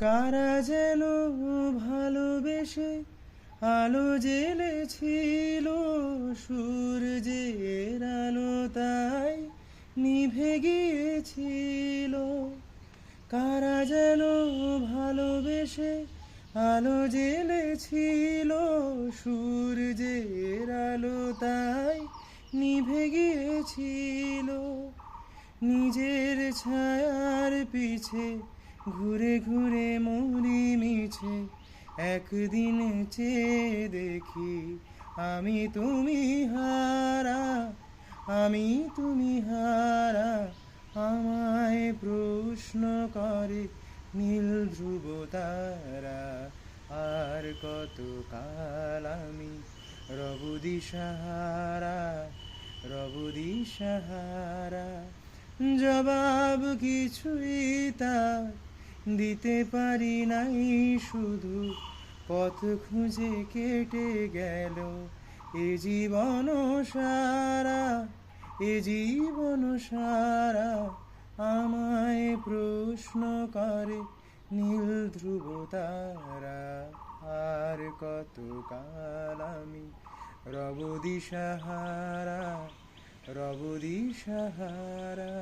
কারা যেন ভালোবেসে আলো জ্বেলেছিল, সূর্যের আলো তাই নিভে গিয়েছিল। কারা যেন ভালোবেসে আলো জ্বেলেছিল, সূর্যের আলো তাই নিভে গিয়েছিল। নিজের ছায়ার পিছে ঘুরে ঘুরে মরি মিছে, একদিন চেয়ে দেখি আমি তুমি হারা, আমি তুমি হারা। আমায় প্রশ্ন করে নীল ধ্রুব তারা, আর কত কাল আমি রব দিশাহারা, রব দিশাহারা। জবাব কিছুই তার দিতে পারি নাই, শুধু পথ খুঁজে কেটে গেল এ জীবন সারা, এ জীবন সারা। আমায় প্রশ্ন করে নীল ধ্রুব তারা, আর কত কাল আমি রব দিশাহারা, রব দিশাহারা।